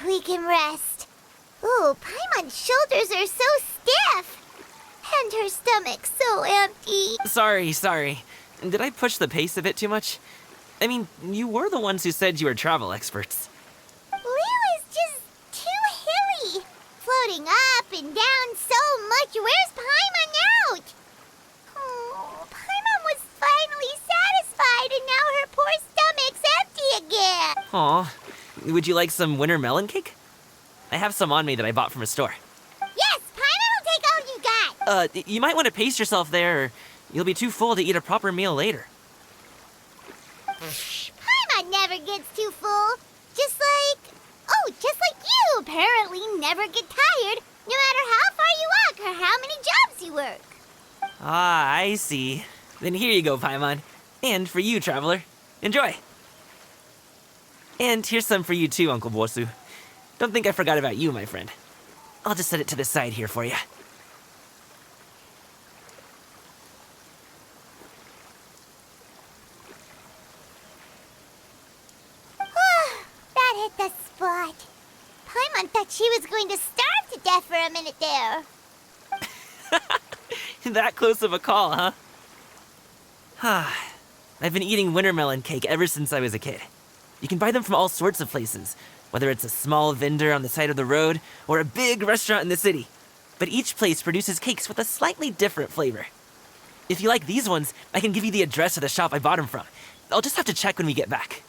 we can rest. Ooh, Paimon's shoulders are so stiff. And her stomach's so empty. Sorry. Did I push the pace a bit too much? I mean, you were the ones who said you were travel experts. Liyue is just too hilly. Floating up and down so much. Where's Paimon out? Oh, Paimon was finally satisfied and now her poor stomach's empty again. Aw, would you like some winter melon cake? I have some on me that I bought from a store. Yes, Paimon will take all you got. You might want to pace yourself there, or you'll be too full to eat a proper meal later. Paimon never gets too full. Just like you apparently never get tired, no matter how far you walk or how many jobs you work. Ah, I see. Then here you go, Paimon. And for you, traveler. Enjoy. And here's some for you too, Uncle Bosu. Don't think I forgot about you, my friend. I'll just set it to the side here for you. That hit the spot. Paimon thought she was going to starve to death for a minute there. That close of a call, huh? I've been eating winter melon cake ever since I was a kid. You can buy them from all sorts of places, whether it's a small vendor on the side of the road or a big restaurant in the city. But each place produces cakes with a slightly different flavor. If you like these ones, I can give you the address of the shop I bought them from. I'll just have to check when we get back.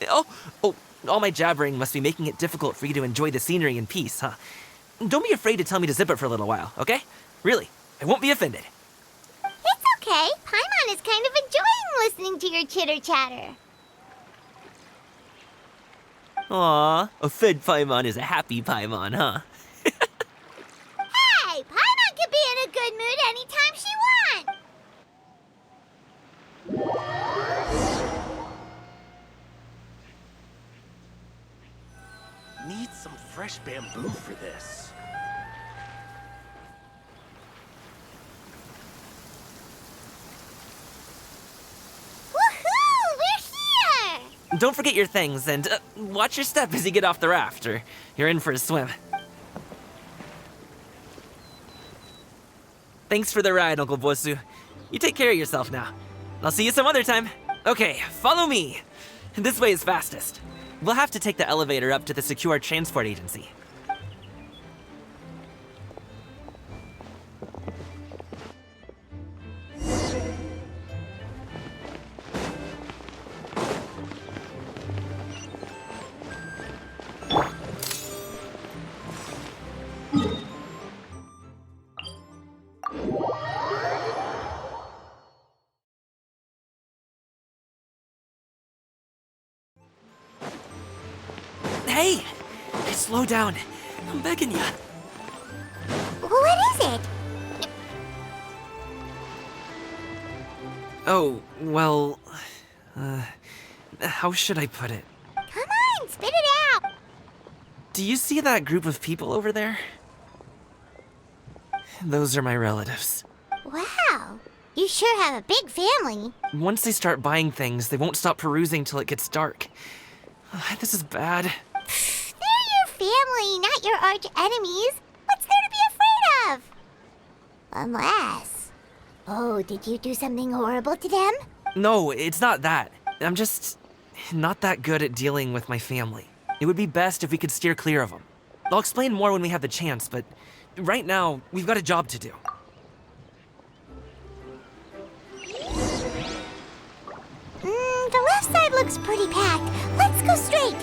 Oh, all my jabbering must be making it difficult for you to enjoy the scenery in peace, huh? Don't be afraid to tell me to zip it for a little while, okay? Really, I won't be offended. It's okay. Paimon is kind of enjoying listening to your chitter-chatter. Aw, a fed Paimon is a happy Paimon, huh? Hey, Paimon could be in a good mood anytime she wants. Need some fresh bamboo for this. Woohoo! We're here! Don't forget your things, and watch your step as you get off the raft, or you're in for a swim. Thanks for the ride, Uncle Bosu. You take care of yourself now. I'll see you some other time. Okay, follow me. This way is fastest. We'll have to take the elevator up to the secure transport agency. Hey! Slow down. I'm begging you. What is it? Oh, well... how should I put it? Come on, spit it out. Do you see that group of people over there? Those are my relatives. Wow, you sure have a big family. Once they start buying things, they won't stop perusing till it gets dark. This is bad. They're your family, not your arch enemies. What's there to be afraid of? Unless... Oh, did you do something horrible to them? No, it's not that. I'm just not that good at dealing with my family. It would be best if we could steer clear of them. I'll explain more when we have the chance, but right now, we've got a job to do. The left side looks pretty packed. Let's go straight.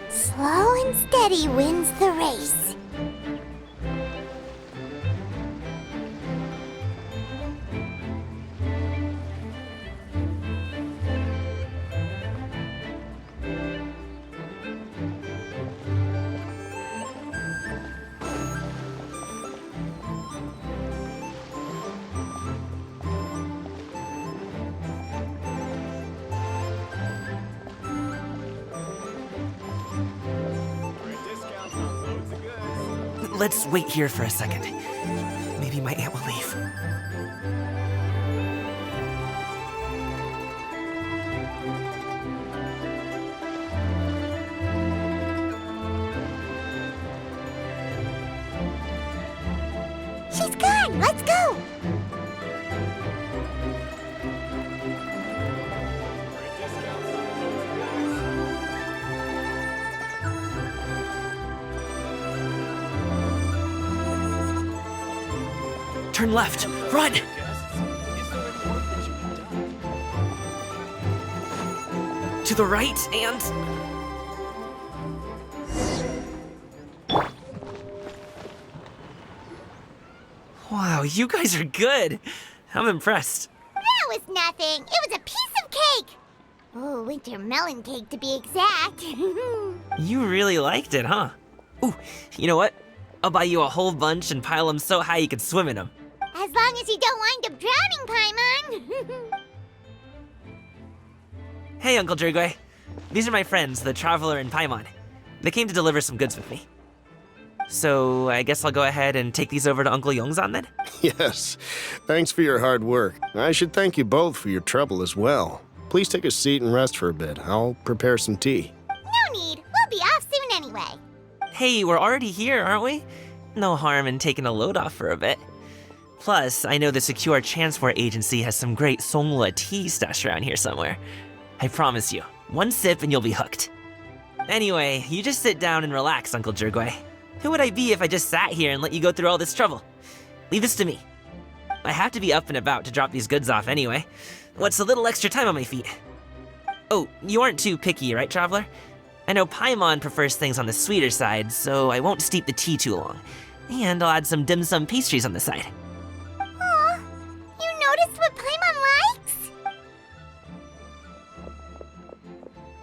Slow and steady wins the race. Let's wait here for a second. Maybe my aunt will leave. Turn left. Run! To the right and... Wow, you guys are good. I'm impressed. That was nothing. It was a piece of cake. Oh, winter melon cake to be exact. You really liked it, huh? Ooh, you know what? I'll buy you a whole bunch and pile them so high you could swim in them. As long as you don't wind up drowning, Paimon. Hey, Uncle Jirgwe. These are my friends, the Traveler and Paimon. They came to deliver some goods with me. So, I guess I'll go ahead and take these over to Uncle Yongzan then? Yes. Thanks for your hard work. I should thank you both for your trouble as well. Please take a seat and rest for a bit. I'll prepare some tea. No need. We'll be off soon anyway. Hey, we're already here, aren't we? No harm in taking a load off for a bit. Plus, I know the Secure Transport Agency has some great Songhua tea stashed around here somewhere. I promise you, one sip and you'll be hooked. Anyway, you just sit down and relax, Uncle Jirgwe. Who would I be if I just sat here and let you go through all this trouble? Leave this to me. I have to be up and about to drop these goods off anyway. What's a little extra time on my feet? Oh, you aren't too picky, right, Traveler? I know Paimon prefers things on the sweeter side, so I won't steep the tea too long. And I'll add some dim sum pastries on the side. Aw, you noticed what Paimon likes?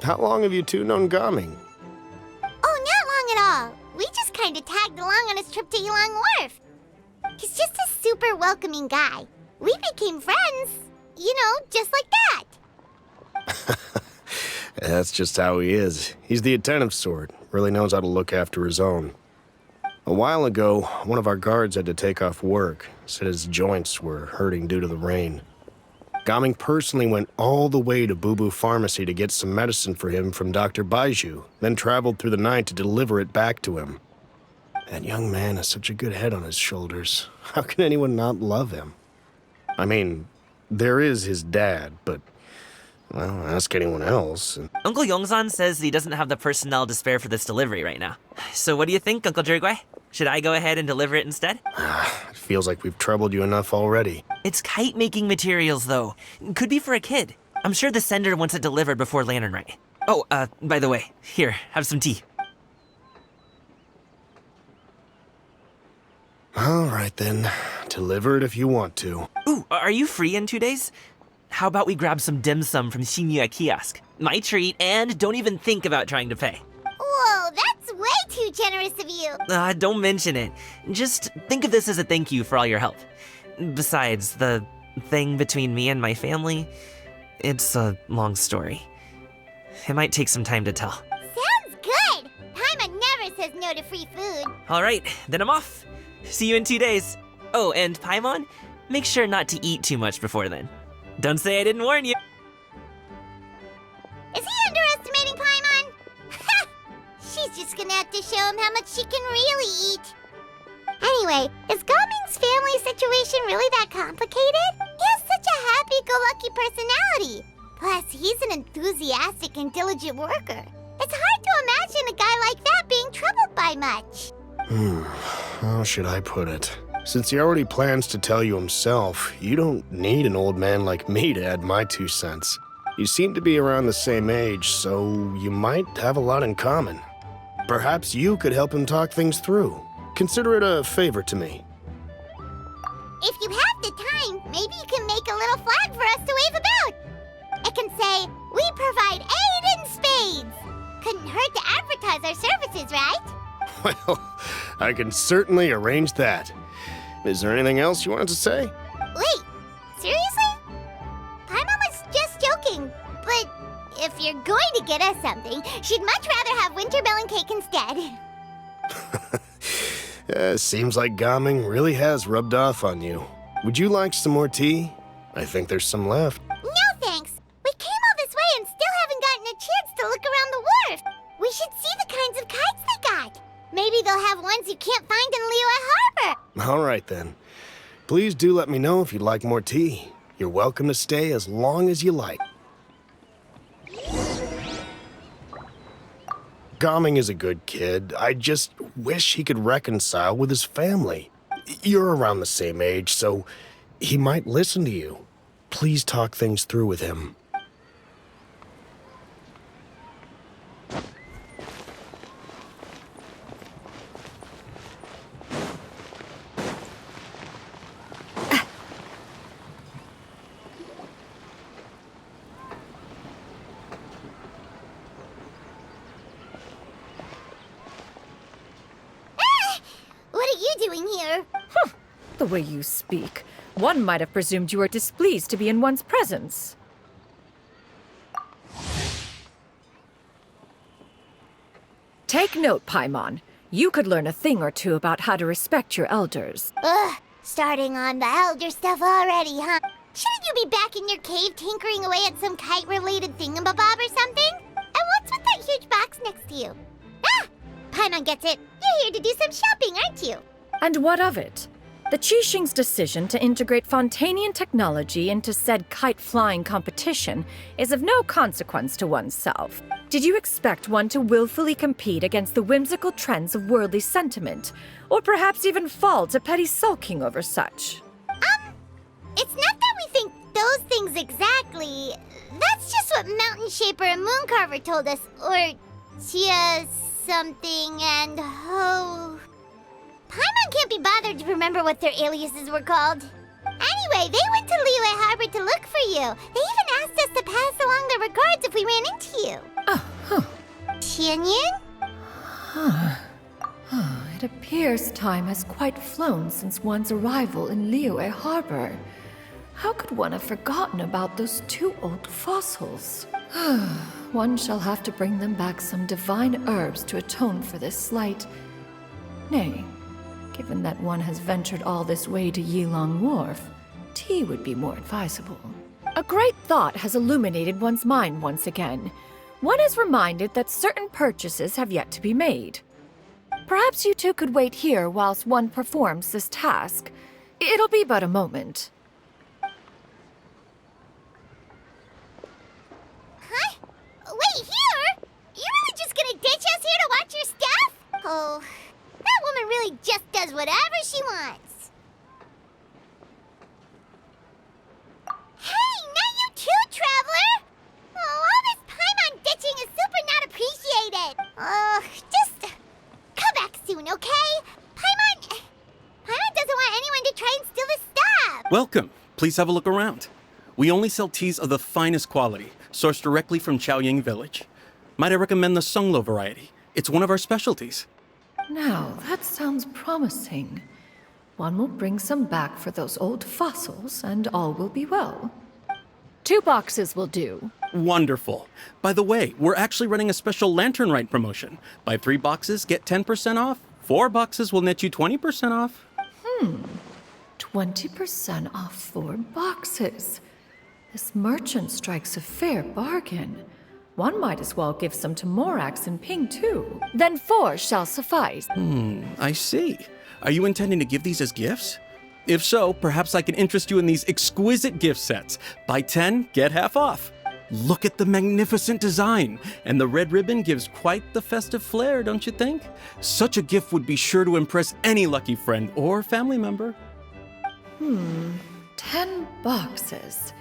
How long have you two known Gaming? Oh, not long at all. We just kind of tagged along on his trip to Ylang Wharf. He's just a super welcoming guy. We became friends, you know, just like that. That's just how he is. He's the attentive sort. Really knows how to look after his own. A while ago, one of our guards had to take off work. Said his joints were hurting due to the rain. Gaming personally went all the way to Boo Boo Pharmacy to get some medicine for him from Dr. Baiju, then traveled through the night to deliver it back to him. That young man has such a good head on his shoulders. How can anyone not love him? I mean, there is his dad, but, well, ask anyone else. Uncle Yongzan says he doesn't have the personnel to spare for this delivery right now. So what do you think, Uncle Jirgwe? Should I go ahead and deliver it instead? It feels like we've troubled you enough already. It's kite-making materials, though. Could be for a kid. I'm sure the sender wants it delivered before Lantern Rite. Oh, by the way, here, have some tea. All right, then. Deliver it if you want to. Ooh, are you free in 2 days? How about we grab some dim sum from Shinya Kiosk? My treat, and don't even think about trying to pay. Whoa, that's way too generous of you. Don't mention it. Just think of this as a thank you for all your help. Besides, the thing between me and my family, it's a long story. It might take some time to tell. Sounds good. Paimon never says no to free food. All right, then I'm off. See you in 2 days. Oh, and Paimon, make sure not to eat too much before then. Don't say I didn't warn you. Is he underestimating Paimon? Ha! She's just gonna have to show him how much she can really eat. Anyway, is Gaming's family situation really that complicated? He has such a happy-go-lucky personality. Plus, he's an enthusiastic and diligent worker. It's hard to imagine a guy like that being troubled by much. How should I put it? Since he already plans to tell you himself, you don't need an old man like me to add my 2 cents. You seem to be around the same age, so you might have a lot in common. Perhaps you could help him talk things through. Consider it a favor to me. If you have the time, maybe you can make a little flag for us to wave about. It can say, "We provide aid in spades." Couldn't hurt to advertise our services, right? Well, I can certainly arrange that. Is there anything else you wanted to say? Wait, seriously? Paimon was just joking, but if you're going to get us something, she'd much rather have winter melon cake instead. Seems like Gaming really has rubbed off on you. Would you like some more tea? I think there's some left. No thanks. We came all this way and still haven't gotten a chance to look around the wharf. We should see the kinds of kites they got. Maybe they'll have ones you can't find in Liyue Harbor. All right, then. Please do let me know if you'd like more tea. You're welcome to stay as long as you like. Gaming is a good kid. I just wish he could reconcile with his family. You're around the same age, so he might listen to you. Please talk things through with him. What are you doing here? The way you speak, one might have presumed you were displeased to be in one's presence. Take note, Paimon. You could learn a thing or two about how to respect your elders. Ugh, starting on the elder stuff already, huh? Shouldn't you be back in your cave tinkering away at some kite-related thingamabob or something? And what's with that huge box next to you? Ah! Paimon gets it. You're here to do some shopping, aren't you? And what of it? The Qixing's decision to integrate Fontanian technology into said kite-flying competition is of no consequence to oneself. Did you expect one to willfully compete against the whimsical trends of worldly sentiment, or perhaps even fall to petty sulking over such? It's not that we think those things exactly. That's just what Mountain Shaper and Mooncarver told us. Or Chia something and Ho. Paimon can't be bothered to remember what their aliases were called. Anyway, they went to Liyue Harbor to look for you. They even asked us to pass along their regards if we ran into you. Tianyin? It appears time has quite flown since one's arrival in Liyue Harbor. How could one have forgotten about those two old fossils? One shall have to bring them back some divine herbs to atone for this slight. Nay, given that one has ventured all this way to Yilong Wharf, tea would be more advisable. A great thought has illuminated one's mind once again. One is reminded that certain purchases have yet to be made. Perhaps you two could wait here whilst one performs this task. It'll be but a moment. Huh? Wait, here? You really just gonna ditch us here to watch your stuff? Oh, that woman really just does whatever she wants. Hey, not you too, Traveler! Oh, all this Paimon ditching is super not appreciated. Just come back soon, okay? Paimon doesn't want anyone to try and steal the stuff. Welcome. Please have a look around. We only sell teas of the finest quality, sourced directly from Chaoying Village. Might I recommend the Sunglo variety? It's one of our specialties. Now, that sounds promising. One will bring some back for those old fossils, and all will be well. 2 boxes will do. Wonderful. By the way, we're actually running a special Lantern Rite promotion. Buy 3 boxes, get 10% off. 4 boxes will net you 20% off. 20% off 4 boxes. This merchant strikes a fair bargain. One might as well give some to Morax and Ping too. Then 4 shall suffice. I see. Are you intending to give these as gifts? If so, perhaps I can interest you in these exquisite gift sets. Buy 10, get half off. Look at the magnificent design, and the red ribbon gives quite the festive flair, don't you think? Such a gift would be sure to impress any lucky friend or family member. 10 boxes.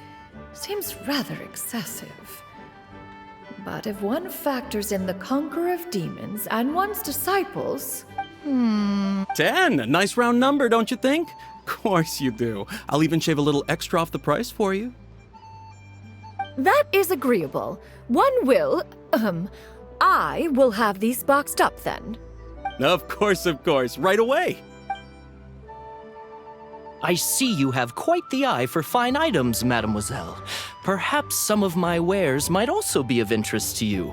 Seems rather excessive. But if one factors in the Conqueror of Demons and one's disciples... 10! A nice round number, don't you think? Course you do. I'll even shave a little extra off the price for you. That is agreeable. One will... I will have these boxed up then. Of course, right away. I see you have quite the eye for fine items, mademoiselle. Perhaps some of my wares might also be of interest to you.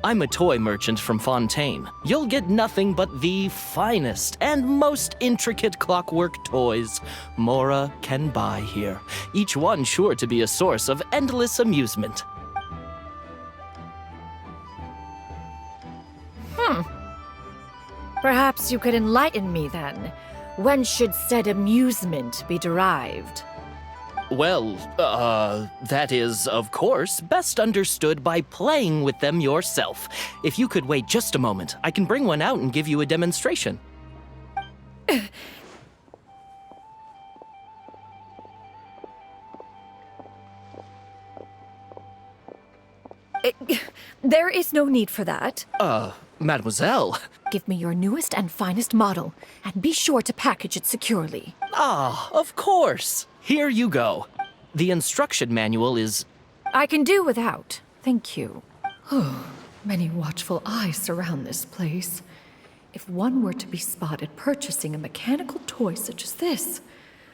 I'm a toy merchant from Fontaine. You'll get nothing but the finest and most intricate clockwork toys Mora can buy here, each one sure to be a source of endless amusement. Perhaps you could enlighten me then. When should said amusement be derived? Well, that is, of course, best understood by playing with them yourself. If you could wait just a moment, I can bring one out and give you a demonstration. There is no need for that. Mademoiselle. Give me your newest and finest model, and be sure to package it securely. Ah, of course. Here you go. The instruction manual is... I can do without. Thank you. Many watchful eyes surround this place. If one were to be spotted purchasing a mechanical toy such as this,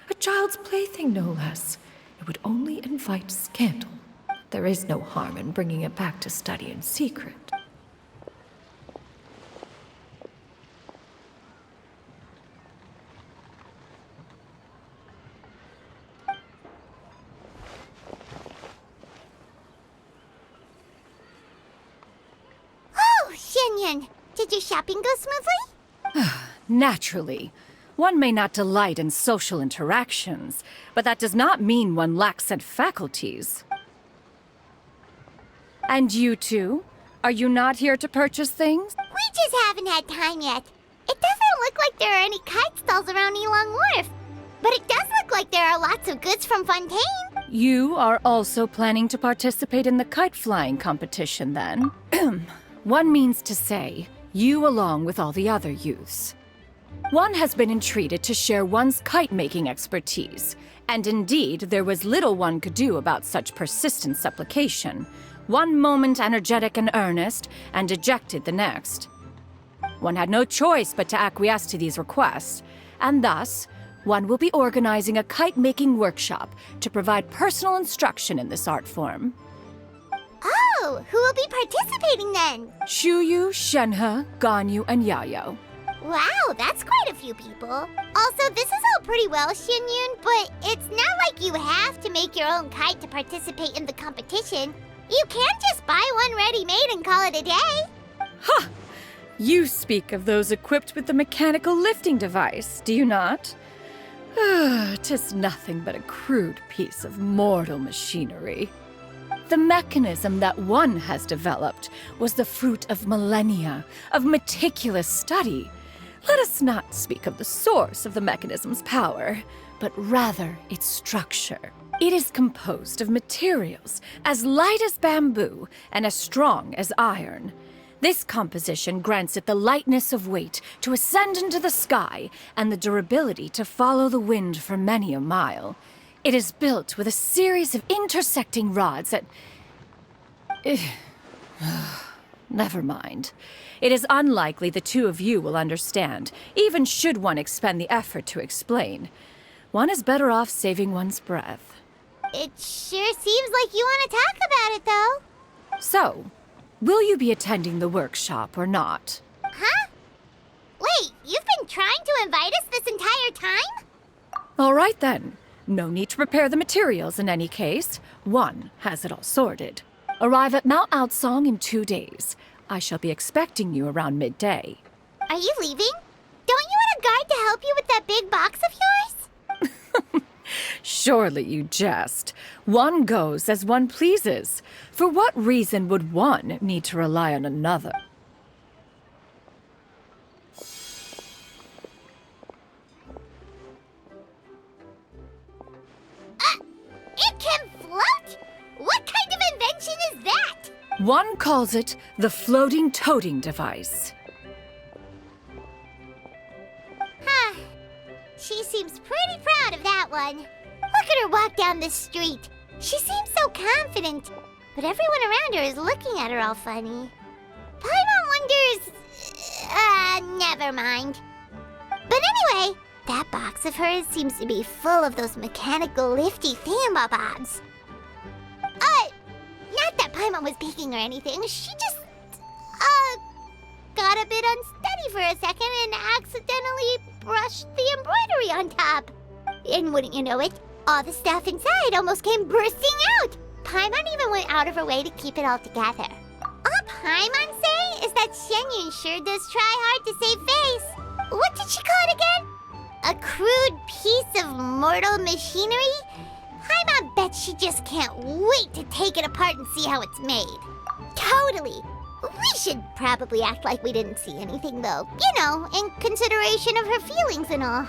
a child's plaything no less, it would only invite scandal. There is no harm in bringing it back to study in secret. Oh, Shenyan, did your shopping go smoothly? Naturally. One may not delight in social interactions, but that does not mean one lacks said faculties. And you two? Are you not here to purchase things? We just haven't had time yet. It doesn't look like there are any kite stalls around Elong Wharf. But it does look like there are lots of goods from Fontaine. You are also planning to participate in the kite flying competition, then? One means to say, you along with all the other youths. One has been entreated to share one's kite-making expertise, and indeed, there was little one could do about such persistent supplication. One moment energetic and earnest, and dejected the next. One had no choice but to acquiesce to these requests, and thus, one will be organizing a kite-making workshop to provide personal instruction in this art form. Oh, who will be participating then? Shuyu, Shenhe, Ganyu, and Yayo. Wow, that's quite a few people. Also, this is all pretty well, Xinyun, but it's not like you have to make your own kite to participate in the competition. You can't just buy one ready-made and call it a day. Ha! You speak of those equipped with the mechanical lifting device, do you not? 'Tis nothing but a crude piece of mortal machinery. The mechanism that one has developed was the fruit of millennia of meticulous study. Let us not speak of the source of the mechanism's power, but rather its structure. It is composed of materials as light as bamboo and as strong as iron. This composition grants it the lightness of weight to ascend into the sky and the durability to follow the wind for many a mile. It is built with a series of intersecting rods that... Never mind. It is unlikely the two of you will understand, even should one expend the effort to explain. One is better off saving one's breath. It sure seems like you want to talk about it, though. So, will you be attending the workshop or not? Huh? Wait, you've been trying to invite us this entire time? All right then. No need to prepare the materials in any case. One has it all sorted. Arrive at Mount Outsong in 2 days. I shall be expecting you around midday. Are you leaving? Don't you want a guard to help you with that big box of yours? Surely you jest. One goes as one pleases. For what reason would one need to rely on another? It can float? What kind of invention is that? One calls it the floating toting device. Huh. She seems pretty proud of that one. Look at her walk down the street. She seems so confident, but everyone around her is looking at her all funny. Paimon wonders... never mind. But anyway, that box of hers seems to be full of those mechanical lifty thingamabobs. Not that Paimon was peeking or anything. She just, got a bit unsteady for a second and accidentally brushed the embroidery on top. And wouldn't you know it, all the stuff inside almost came bursting out. Paimon even went out of her way to keep it all together. All Paimon say is that Shenyun sure does try hard to save face. What did she call it again? A crude piece of mortal machinery? Paimon bets she just can't wait to take it apart and see how it's made. Totally. We should probably act like we didn't see anything, though. You know, in consideration of her feelings and all.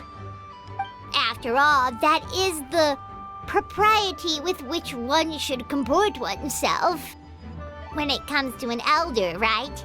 After all, that is the propriety with which one should comport oneself when it comes to an elder, right?